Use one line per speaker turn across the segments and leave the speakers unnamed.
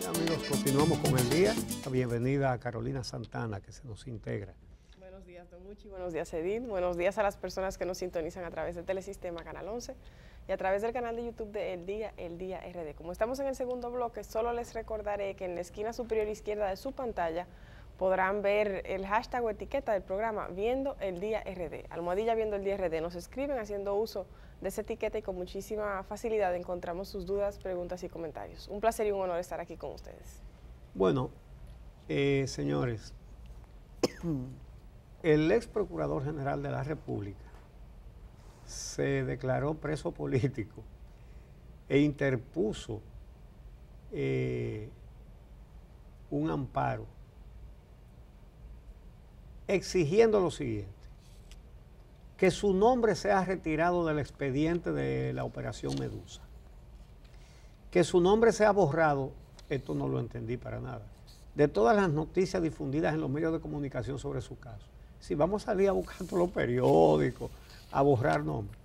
Amigos, continuamos con el día. Bienvenida a Carolina Santana, que se nos integra.
Buenos días, don Uchi. Buenos días, Edith. Buenos días a las personas que nos sintonizan a través de Telesistema Canal 11 y a través del canal de YouTube de El Día RD. Como estamos en el segundo bloque, solo les recordaré que en la esquina superior izquierda de su pantalla podrán ver el hashtag o etiqueta del programa Viendo el Día RD. Almohadilla Viendo el Día RD. Nos escriben haciendo uso de esa etiqueta y con muchísima facilidad encontramos sus dudas, preguntas y comentarios. Un placer y un honor estar aquí con ustedes.
Bueno, señores, el ex procurador general de la República se declaró preso político e interpuso un amparo exigiendo lo siguiente: que su nombre sea retirado del expediente de la Operación Medusa, que su nombre sea borrado, esto no lo entendí para nada, de todas las noticias difundidas en los medios de comunicación sobre su caso. Si vamos a salir a buscar todos los periódicos, a borrar nombres.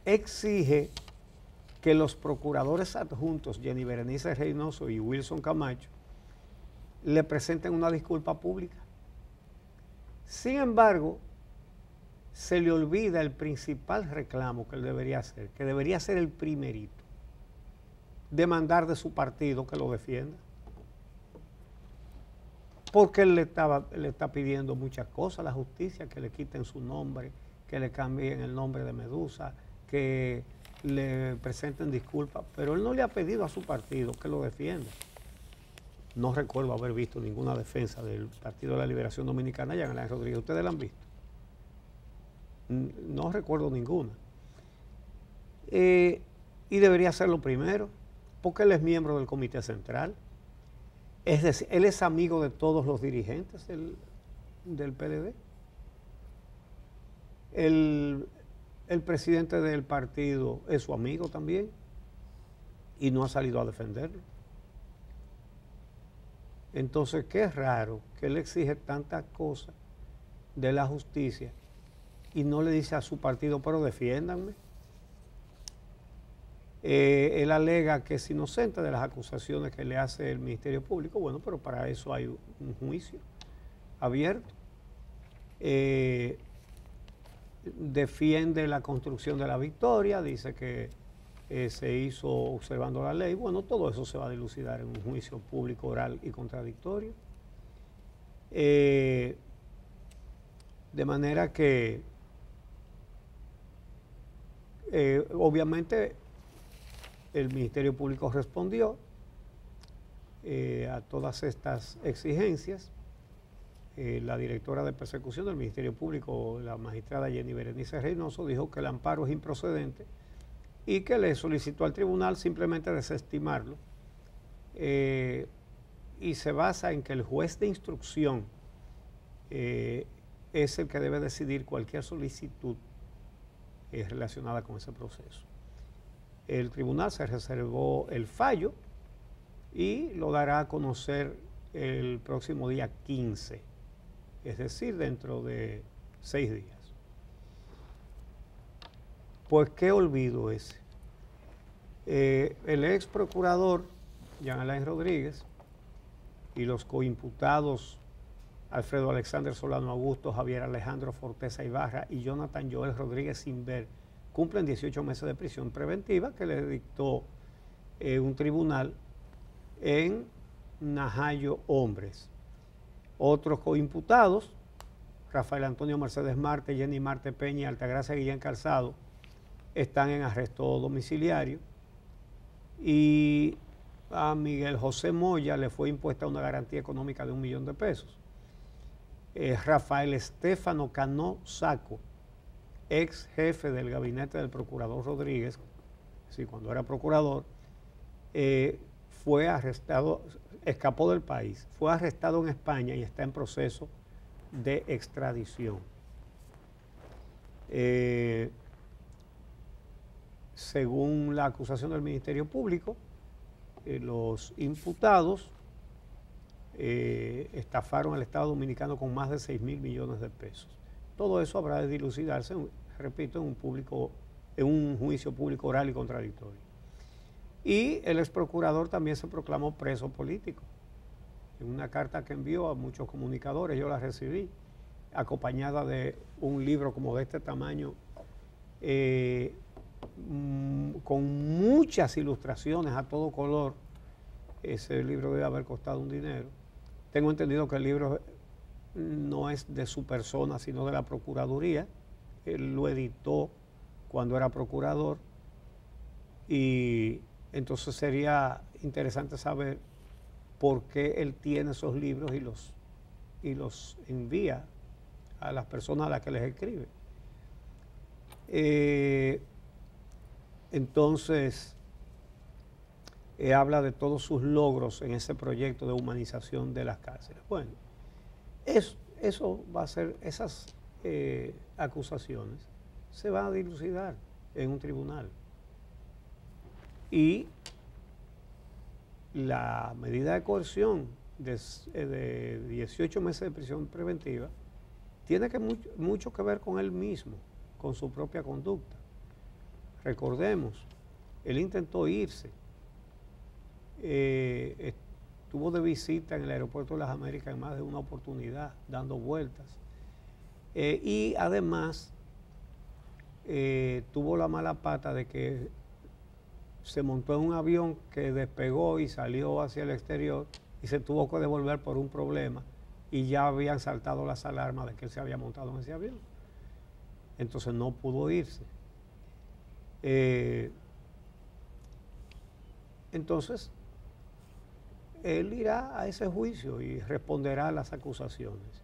Exige que los procuradores adjuntos Jenny Berenice Reynoso y Wilson Camacho le presenten una disculpa pública. Sin embargo, se le olvida el principal reclamo que él debería hacer, que debería ser el primerito: demandar de su partido que lo defienda. Porque él le está pidiendo muchas cosas a la justicia: que le quiten su nombre, que le cambien el nombre de Medusa, que le presenten disculpas, pero él no le ha pedido a su partido que lo defienda. No recuerdo haber visto ninguna defensa del Partido de la Liberación Dominicana, Jean Alain Rodríguez. ¿Ustedes la han visto? No recuerdo ninguna. Y debería hacerlo primero, porque él es miembro del Comité Central. Es decir, él es amigo de todos los dirigentes del PLD. El presidente del partido es su amigo también y no ha salido a defenderlo. Entonces, qué raro que él exige tantas cosas de la justicia y no le dice a su partido: pero defiéndanme. Él alega que es inocente de las acusaciones que le hace el Ministerio Público. Bueno, pero para eso hay un juicio abierto. Defiende la construcción de la victoria, dice que se hizo observando la ley. Bueno, todo eso se va a dilucidar en un juicio público, oral y contradictorio. De manera que, obviamente, el Ministerio Público respondió a todas estas exigencias. La directora de persecución del Ministerio Público, la magistrada Jenny Berenice Reynoso, dijo que el amparo es improcedente y que le solicitó al tribunal simplemente desestimarlo, y se basa en que el juez de instrucción es el que debe decidir cualquier solicitud relacionada con ese proceso. El tribunal se reservó el fallo y lo dará a conocer el próximo día 15, es decir, dentro de 6 días. Pues qué olvido ese. El ex procurador Jean Alain Rodríguez y los coimputados Alfredo Alexander Solano Augusto, Javier Alejandro Forteza Ibarra y Jonathan Joel Rodríguez Sinver cumplen 18 meses de prisión preventiva que le dictó un tribunal en Najayo Hombres. Otros coimputados, Rafael Antonio Mercedes Marte, Jenny Marte Peña y Altagracia Guillén Calzado, están en arresto domiciliario, y a Miguel José Moya le fue impuesta una garantía económica de $1 millón. Rafael Estefano Cano Saco, ex jefe del gabinete del procurador Rodríguez, sí, cuando era procurador, fue arrestado, escapó del país, fue arrestado en España y está en proceso de extradición. Según la acusación del Ministerio Público, los imputados estafaron al Estado Dominicano con más de $6.000 millones. Todo eso habrá de dilucidarse, repito, en un en un juicio público oral y contradictorio. Y el ex procurador también se proclamó preso político. En una carta que envió a muchos comunicadores, yo la recibí, acompañada de un libro como de este tamaño, con muchas ilustraciones a todo color. Ese libro debe haber costado un dinero. Tengo entendido que el libro no es de su persona, sino de la Procuraduría. Él lo editó cuando era procurador, y entonces sería interesante saber por qué él tiene esos libros y los envía a las personas a las que les escribe. Entonces, habla de todos sus logros en ese proyecto de humanización de las cárceles. Bueno, eso va a ser, esas acusaciones se van a dilucidar en un tribunal. Y la medida de coerción de 18 meses de prisión preventiva tiene mucho que ver con él mismo, con su propia conducta. Recordemos, él intentó irse, estuvo de visita en el aeropuerto de las Américas en más de una oportunidad, dando vueltas, y además tuvo la mala pata de que se montó en un avión que despegó y salió hacia el exterior y se tuvo que devolver por un problema, y ya habían saltado las alarmas de que él se había montado en ese avión. Entonces no pudo irse. Entonces, él irá a ese juicio y responderá a las acusaciones.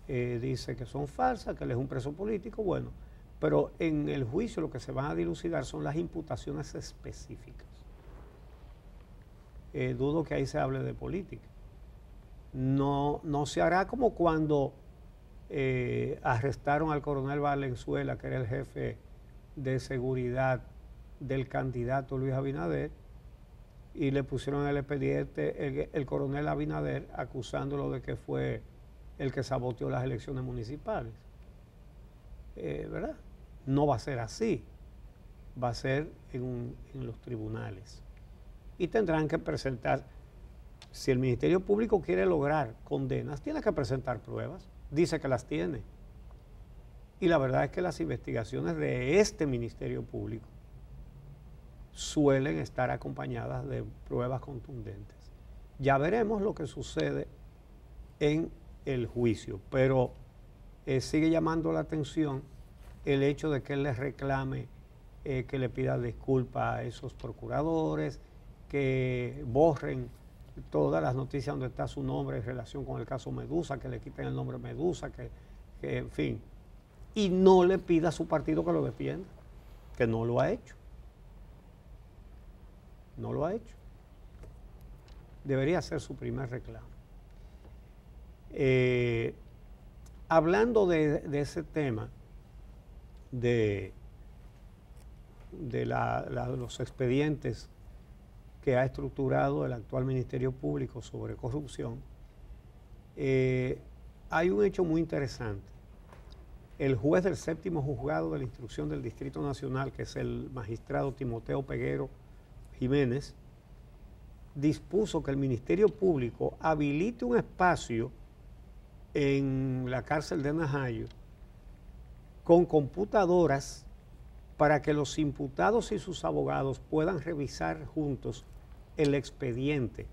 Dice que son falsas, que él es un preso político, bueno, pero en el juicio lo que se van a dilucidar son las imputaciones específicas. Dudo que ahí se hable de política. No se hará como cuando arrestaron al coronel Valenzuela, que era el jefe de seguridad del candidato Luis Abinader, y le pusieron en el expediente el coronel Abinader acusándolo de que fue el que saboteó las elecciones municipales. ¿Verdad? No va a ser así, va a ser en los tribunales. Y tendrán que presentar, si el Ministerio Público quiere lograr condenas, tiene que presentar pruebas, dice que las tiene. Y la verdad es que las investigaciones de este Ministerio Público suelen estar acompañadas de pruebas contundentes. Ya veremos lo que sucede en el juicio, pero sigue llamando la atención el hecho de que él les reclame, que le pida disculpas a esos procuradores, que borren todas las noticias donde está su nombre en relación con el caso Medusa, que le quiten el nombre Medusa, que en fin, y no le pida a su partido que lo defienda, que no lo ha hecho. No lo ha hecho. Debería ser su primer reclamo. Hablando de ese tema, de los expedientes que ha estructurado el actual Ministerio Público sobre corrupción, hay un hecho muy interesante. El juez del séptimo juzgado de la instrucción del Distrito Nacional, que es el magistrado Timoteo Peguero Jiménez, dispuso que el Ministerio Público habilite un espacio en la cárcel de Najayo con computadoras para que los imputados y sus abogados puedan revisar juntos el expediente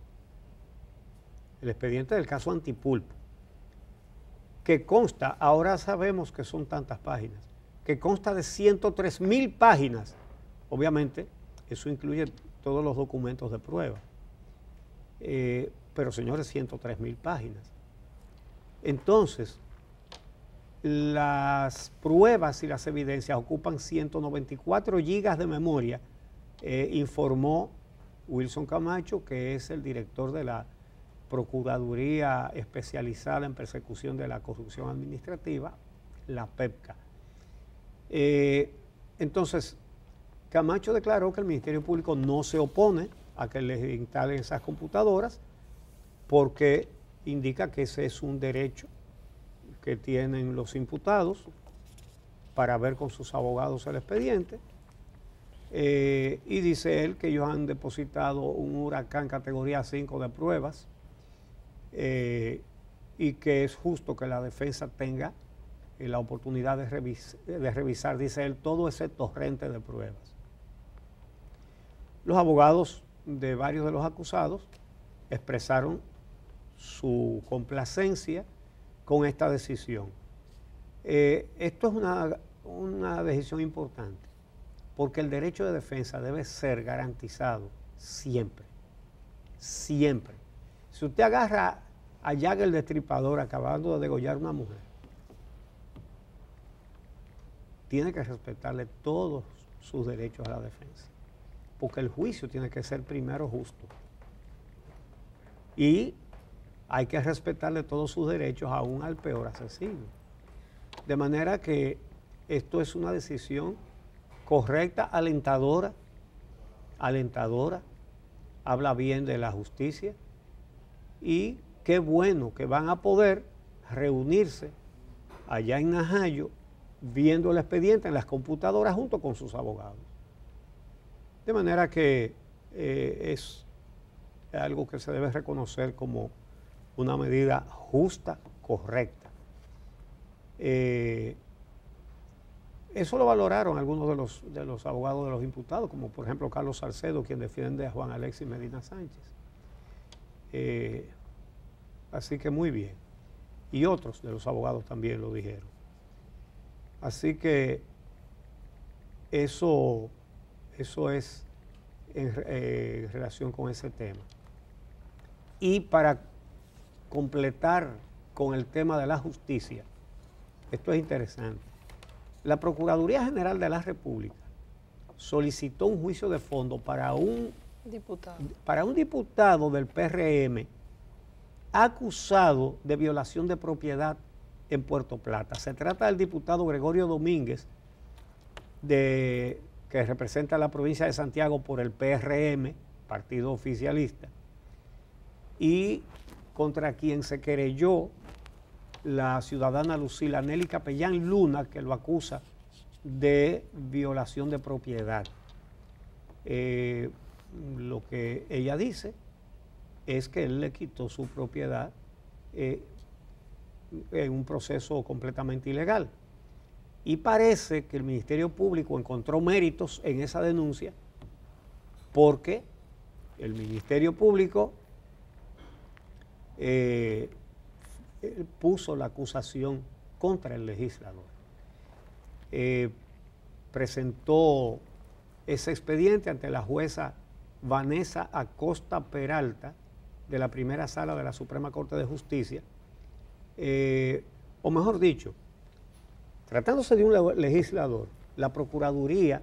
del caso Antipulpo, que consta, ahora sabemos que son tantas páginas, que consta de 103,000 páginas. Obviamente, eso incluye todos los documentos de prueba. Pero señores, 103,000 páginas. Entonces, las pruebas y las evidencias ocupan 194 gigas de memoria, informó Wilson Camacho, que es el director de la Procuraduría Especializada en Persecución de la Corrupción Administrativa, la PEPCA. Entonces, Camacho declaró que el Ministerio Público no se opone a que les instalen esas computadoras porque indica que ese es un derecho que tienen los imputados para ver con sus abogados el expediente. Y dice él que ellos han depositado un huracán categoría 5 de pruebas y que es justo que la defensa tenga la oportunidad de revisar, dice él, todo ese torrente de pruebas. Los abogados de varios de los acusados expresaron su complacencia con esta decisión. Esto es una decisión importante, porque el derecho de defensa debe ser garantizado siempre, siempre. Si usted agarra a Jack el Destripador acabando de degollar a una mujer, tiene que respetarle todos sus derechos a la defensa, porque el juicio tiene que ser primero justo. Y hay que respetarle todos sus derechos aún al peor asesino. De manera que esto es una decisión correcta, alentadora, habla bien de la justicia y qué bueno que van a poder reunirse allá en Najayo viendo el expediente en las computadoras junto con sus abogados. De manera que es algo que se debe reconocer como una medida justa, correcta. Eso lo valoraron algunos de los abogados de los imputados, como por ejemplo Carlos Salcedo, quien defiende a Juan Alexis Medina Sánchez. Así que muy bien. Y otros de los abogados también lo dijeron. Así que eso es en relación con ese tema. Y para completar con el tema de la justicia, esto es interesante. La Procuraduría General de la República solicitó un juicio de fondo para un diputado del PRM acusado de violación de propiedad en Puerto Plata. Se trata del diputado Gregorio Domínguez, que representa a la provincia de Santiago por el PRM, partido oficialista, y contra quien se querelló la ciudadana Lucila Nelly Capellán Luna, que lo acusa de violación de propiedad. Lo que ella dice es que él le quitó su propiedad en un proceso completamente ilegal. Y parece que el Ministerio Público encontró méritos en esa denuncia porque el Ministerio Público puso la acusación contra el legislador. Presentó ese expediente ante la jueza Vanessa Acosta Peralta de la primera sala de la Suprema Corte de Justicia, o mejor dicho, tratándose de un legislador, la Procuraduría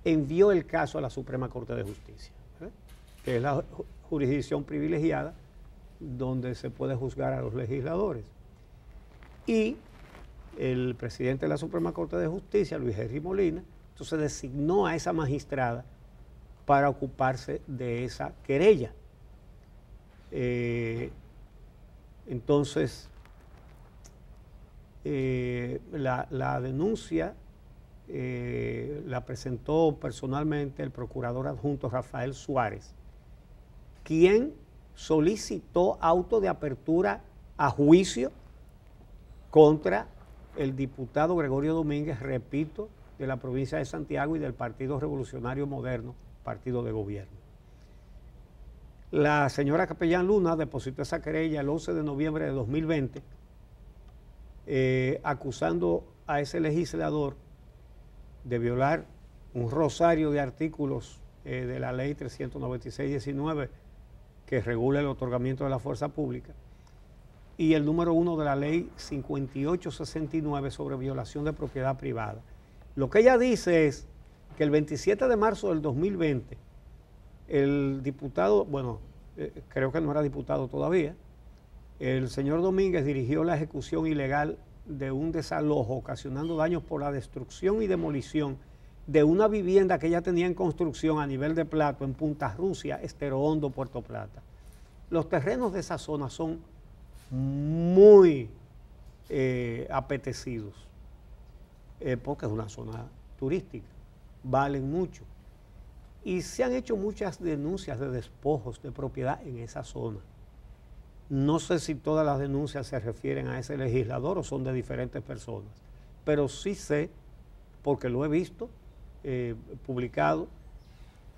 envió el caso a la Suprema Corte de Justicia, que es la jurisdicción privilegiada donde se puede juzgar a los legisladores. Y el presidente de la Suprema Corte de Justicia, Luis Henry Molina, entonces designó a esa magistrada para ocuparse de esa querella. Entonces, la denuncia la presentó personalmente el procurador adjunto Rafael Suárez, quien solicitó auto de apertura a juicio contra el diputado Gregorio Domínguez, repito, de la provincia de Santiago y del Partido Revolucionario Moderno, partido de gobierno. La señora Capellán Luna depositó esa querella el 11 de noviembre de 2020, acusando a ese legislador de violar un rosario de artículos de la ley 396-19 que regula el otorgamiento de la fuerza pública y el número 1 de la ley 5869 sobre violación de propiedad privada. Lo que ella dice es que el 27 de marzo del 2020 el diputado, bueno, creo que no era diputado todavía, el señor Domínguez dirigió la ejecución ilegal de un desalojo ocasionando daños por la destrucción y demolición de una vivienda que ella tenía en construcción a nivel de plato en Punta Rusia, Estero Hondo, Puerto Plata. Los terrenos de esa zona son muy apetecidos porque es una zona turística, valen mucho. Y se han hecho muchas denuncias de despojos de propiedad en esa zona. No sé si todas las denuncias se refieren a ese legislador o son de diferentes personas, pero sí sé, porque lo he visto publicado,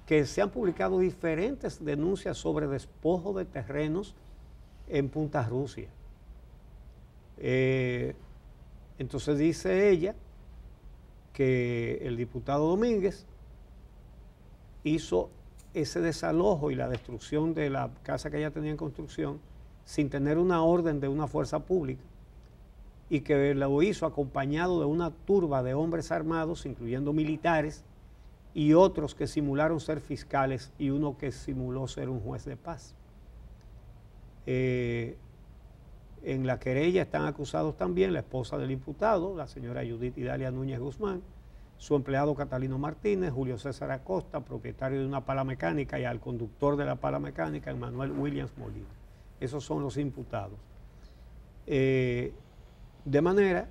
que se han publicado diferentes denuncias sobre despojo de terrenos en Punta Rusia. Entonces dice ella que el diputado Domínguez hizo ese desalojo y la destrucción de la casa que ella tenía en construcción sin tener una orden de una fuerza pública, y que lo hizo acompañado de una turba de hombres armados, incluyendo militares, y otros que simularon ser fiscales y uno que simuló ser un juez de paz. En la querella están acusados también la esposa del imputado, la señora Judith Idalia Núñez Guzmán, su empleado Catalino Martínez, Julio César Acosta, propietario de una pala mecánica, y al conductor de la pala mecánica, Emmanuel Williams Molina. Esos son los imputados. De manera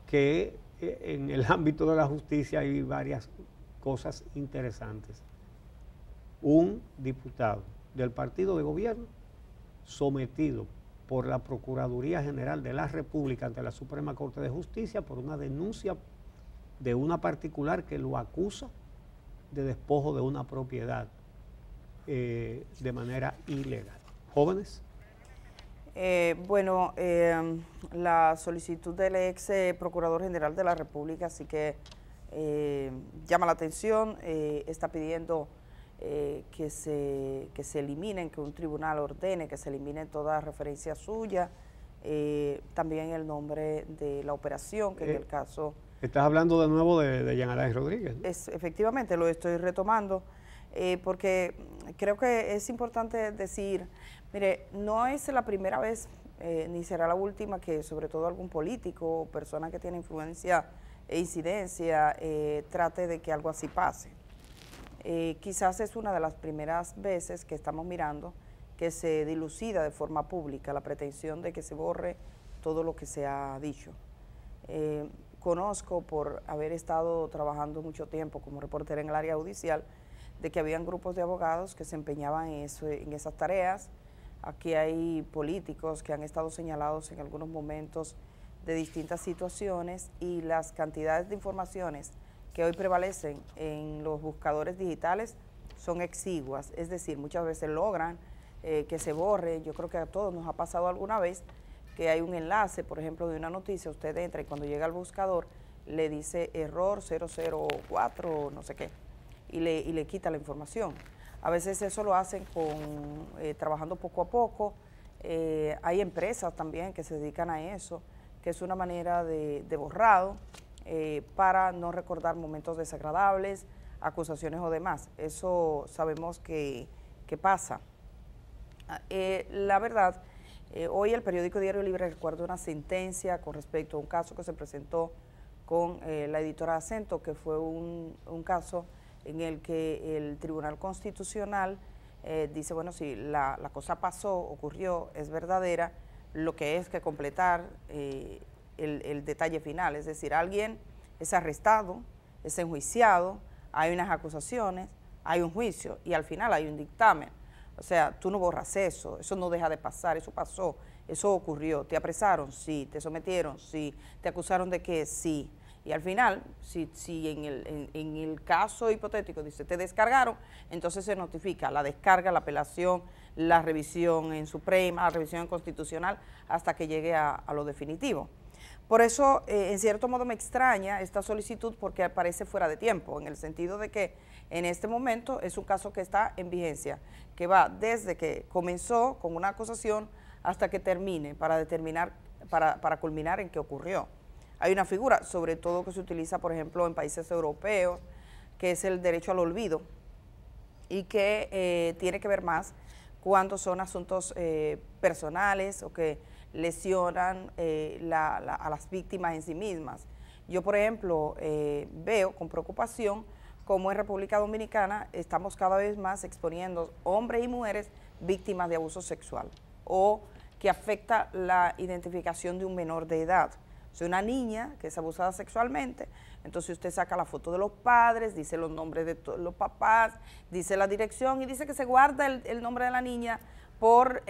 que en el ámbito de la justicia hay varias cosas interesantes. Un diputado del partido de gobierno sometido por la Procuraduría General de la República ante la Suprema Corte de Justicia por una denuncia de una particular que lo acusa de despojo de una propiedad de manera ilegal. Jóvenes.
La solicitud del ex Procurador General de la República sí que llama la atención, está pidiendo que se eliminen, que un tribunal ordene que se elimine toda referencia suya, también el nombre de la operación, que en el caso...
Estás hablando de nuevo de Jean Alain Rodríguez, ¿no?
Efectivamente, lo estoy retomando, porque creo que es importante decir, mire, no es la primera vez, ni será la última, que sobre todo algún político o persona que tiene influencia e incidencia trate de que algo así pase. Quizás es una de las primeras veces que estamos mirando que se dilucida de forma pública la pretensión de que se borre todo lo que se ha dicho. Conozco, por haber estado trabajando mucho tiempo como reportera en el área judicial, de que habían grupos de abogados que se empeñaban en esas tareas. Aquí hay políticos que han estado señalados en algunos momentos de distintas situaciones, y las cantidades de informaciones que hoy prevalecen en los buscadores digitales son exiguas, es decir, muchas veces logran que se borre. Yo creo que a todos nos ha pasado alguna vez que hay un enlace, por ejemplo, de una noticia, usted entra y cuando llega al buscador le dice error 004 no sé qué, y le quita la información. A veces eso lo hacen trabajando poco a poco. Hay empresas también que se dedican a eso, que es una manera de borrado para no recordar momentos desagradables, acusaciones o demás. Eso sabemos que pasa. La verdad, hoy el periódico Diario Libre recuerda una sentencia con respecto a un caso que se presentó con la editora Acento, que fue un caso en el que el Tribunal Constitucional dice, bueno, si la cosa pasó, ocurrió, es verdadera, lo que es que completar el detalle final, es decir, alguien es arrestado, es enjuiciado, hay unas acusaciones, hay un juicio y al final hay un dictamen. O sea, tú no borras eso no deja de pasar, eso pasó, eso ocurrió, te apresaron, sí, te sometieron, sí, te acusaron de qué, sí. Y al final, si en el caso hipotético dice te descargaron, entonces se notifica la descarga, la apelación, la revisión en Suprema, la revisión en Constitucional, hasta que llegue a lo definitivo. Por eso, en cierto modo me extraña esta solicitud, porque parece fuera de tiempo, en el sentido de que en este momento es un caso que está en vigencia, que va desde que comenzó con una acusación hasta que termine, para culminar en qué ocurrió. Hay una figura, sobre todo que se utiliza, por ejemplo, en países europeos, que es el derecho al olvido, y que tiene que ver más cuando son asuntos personales o que lesionan a las víctimas en sí mismas. Yo, por ejemplo, veo con preocupación cómo en República Dominicana estamos cada vez más exponiendo hombres y mujeres víctimas de abuso sexual o que afecta la identificación de un menor de edad. Si una niña que es abusada sexualmente, entonces usted saca la foto de los padres, dice los nombres de los papás, dice la dirección y dice que se guarda el nombre de la niña por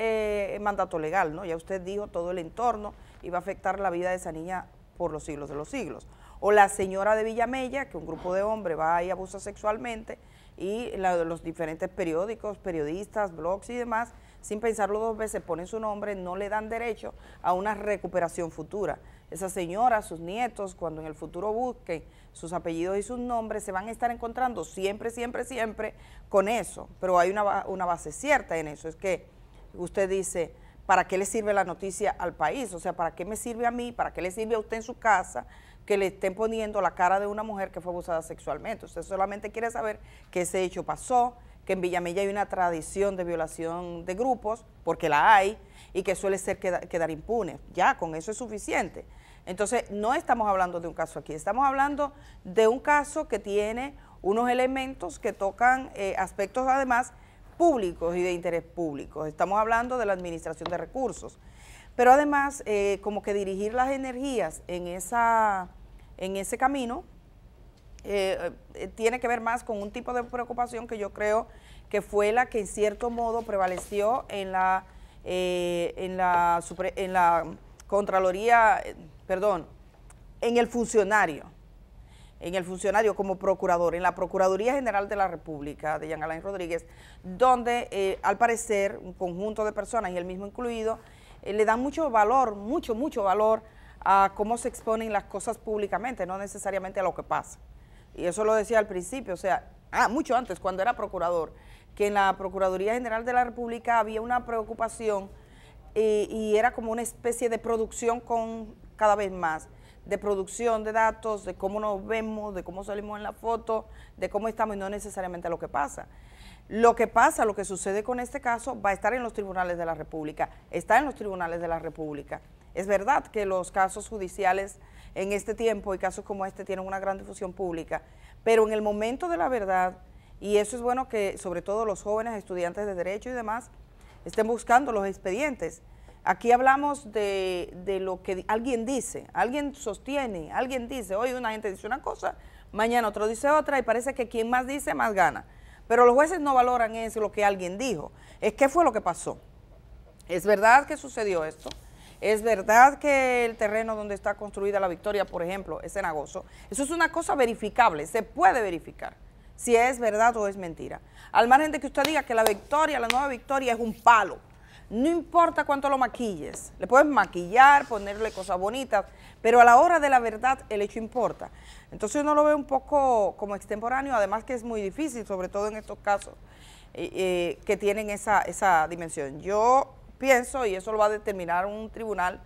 mandato legal, ¿no? Ya usted dijo todo el entorno y va a afectar la vida de esa niña por los siglos de los siglos. O la señora de Villamella, que un grupo de hombres va y abusa sexualmente, y los diferentes periódicos, periodistas, blogs y demás, sin pensarlo dos veces, ponen su nombre, no le dan derecho a una recuperación futura. Esa señora, sus nietos, cuando en el futuro busquen sus apellidos y sus nombres, se van a estar encontrando siempre, siempre, siempre con eso. Pero hay una base cierta en eso, es que usted dice, ¿para qué le sirve la noticia al país? O sea, ¿para qué me sirve a mí? ¿Para qué le sirve a usted en su casa que le estén poniendo la cara de una mujer que fue abusada sexualmente? Usted solamente quiere saber que ese hecho pasó, que en Villamella hay una tradición de violación de grupos, porque la hay, y que suele ser quedar impune. Ya, con eso es suficiente. Entonces, no estamos hablando de un caso aquí, estamos hablando de un caso que tiene unos elementos que tocan aspectos además públicos y de interés público. Estamos hablando de la administración de recursos. Pero además, como que dirigir las energías en ese camino tiene que ver más con un tipo de preocupación que yo creo que fue la que en cierto modo prevaleció en la Contraloría, perdón, en el funcionario como procurador, en la Procuraduría General de la República de Jean Alain Rodríguez, donde al parecer un conjunto de personas, y él mismo incluido, le dan mucho valor, mucho valor a cómo se exponen las cosas públicamente, no necesariamente a lo que pasa. Y eso lo decía al principio, o sea, mucho antes, cuando era procurador, que en la Procuraduría General de la República había una preocupación y era como una especie de producción cada vez más, de producción de datos, de cómo nos vemos, de cómo salimos en la foto, de cómo estamos y no necesariamente lo que pasa. Lo que pasa, lo que sucede con este caso, va a estar en los tribunales de la República, está en los tribunales de la República. Es verdad que los casos judiciales en este tiempo y casos como este tienen una gran difusión pública, pero en el momento de la verdad, y eso es bueno que sobre todo los jóvenes estudiantes de Derecho y demás estén buscando los expedientes. Aquí hablamos de lo que alguien dice, alguien sostiene, alguien dice, hoy una gente dice una cosa, mañana otro dice otra y parece que quien más dice más gana. Pero los jueces no valoran eso, lo que alguien dijo. ¿Qué fue lo que pasó? ¿Es verdad que sucedió esto? ¿Es verdad que el terreno donde está construida la Victoria, por ejemplo, es cenagoso? Eso es una cosa verificable, se puede verificar si es verdad o es mentira. Al margen de que usted diga que la Victoria, la nueva Victoria es un palo, no importa cuánto lo maquilles, le puedes maquillar, ponerle cosas bonitas, pero a la hora de la verdad el hecho importa. Entonces uno lo ve un poco como extemporáneo, además que es muy difícil, sobre todo en estos casos que tienen esa dimensión. Yo pienso, y eso lo va a determinar un tribunal,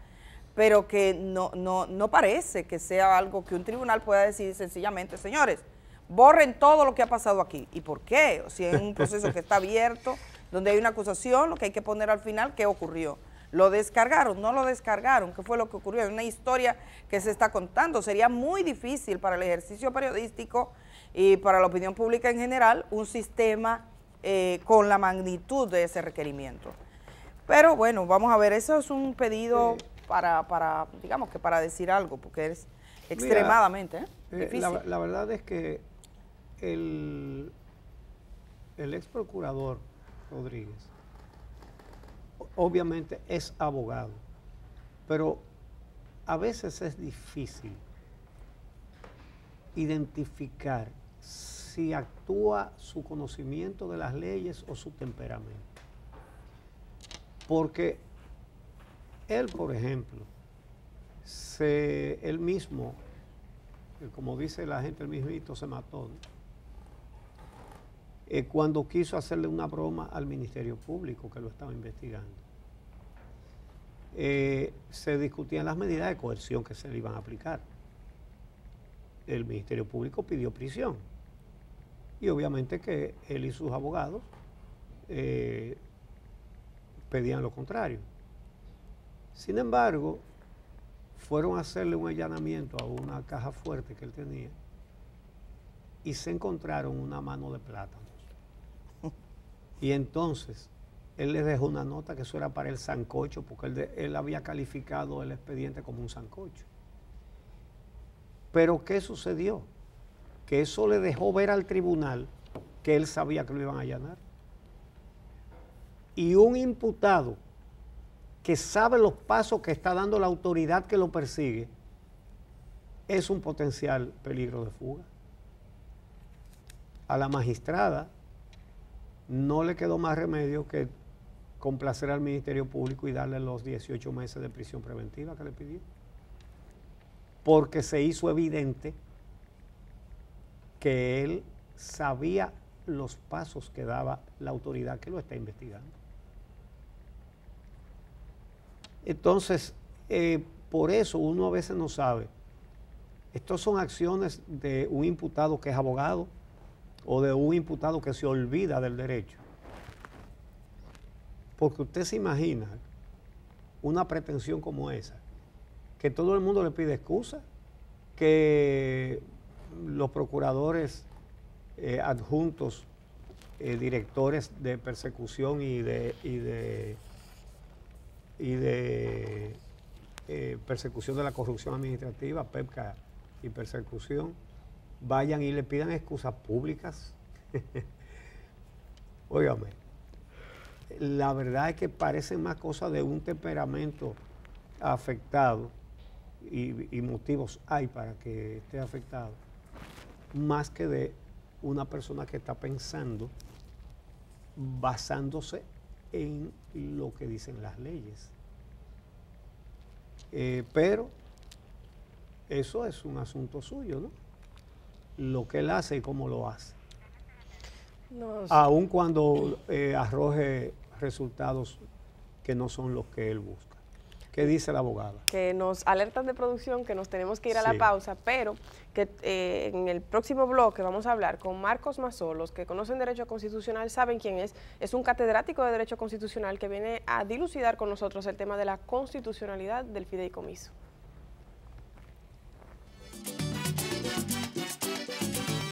pero que no parece que sea algo que un tribunal pueda decir sencillamente, señores, borren todo lo que ha pasado aquí. ¿Y por qué? O si es un proceso que está abierto, donde hay una acusación, lo que hay que poner al final, ¿qué ocurrió? ¿Lo descargaron? ¿No lo descargaron? ¿Qué fue lo que ocurrió? Es una historia que se está contando. Sería muy difícil para el ejercicio periodístico y para la opinión pública en general un sistema con la magnitud de ese requerimiento. Pero bueno, vamos a ver, eso es un pedido para digamos que para decir algo, porque es extremadamente difícil.
La verdad es que el ex procurador Rodríguez obviamente es abogado, pero a veces es difícil identificar si actúa su conocimiento de las leyes o su temperamento. Porque él, por ejemplo, él mismo, como dice la gente, el mismito se mató, ¿no? Cuando quiso hacerle una broma al Ministerio Público que lo estaba investigando. Se discutían las medidas de coerción que se le iban a aplicar. El Ministerio Público pidió prisión y obviamente que él y sus abogados pedían lo contrario. Sin embargo, fueron a hacerle un allanamiento a una caja fuerte que él tenía y se encontraron una mano de plátanos. Y entonces él les dejó una nota que eso era para el sancocho, porque él había calificado el expediente como un sancocho. Pero ¿qué sucedió? Que eso le dejó ver al tribunal que él sabía que lo iban a allanar. Y un imputado que sabe los pasos que está dando la autoridad que lo persigue, es un potencial peligro de fuga. A la magistrada no le quedó más remedio que complacer al Ministerio Público y darle los 18 meses de prisión preventiva que le pidió. Porque se hizo evidente que él sabía los pasos que daba la autoridad que lo está investigando. Entonces, por eso uno a veces no sabe. Estas son acciones de un imputado que es abogado o de un imputado que se olvida del derecho. Porque usted se imagina una pretensión como esa, que todo el mundo le pide excusa, que los procuradores adjuntos, directores de persecución y de persecución de la corrupción administrativa, PEPCA y persecución, vayan y le pidan excusas públicas. Óigame, la verdad es que parece más cosa de un temperamento afectado, y motivos hay para que esté afectado, más que de una persona que está pensando basándose en lo que dicen las leyes. Pero eso es un asunto suyo, ¿no? Lo que él hace y cómo lo hace. No, sí. Aun cuando arroje resultados que no son los que él busca. ¿Qué dice la abogada?
Que nos alertan de producción, que nos tenemos que ir a la pausa, pero que en el próximo bloque vamos a hablar con Marcos Mazó. Los que conocen Derecho Constitucional saben quién es. Es un catedrático de Derecho Constitucional que viene a dilucidar con nosotros el tema de la constitucionalidad del fideicomiso.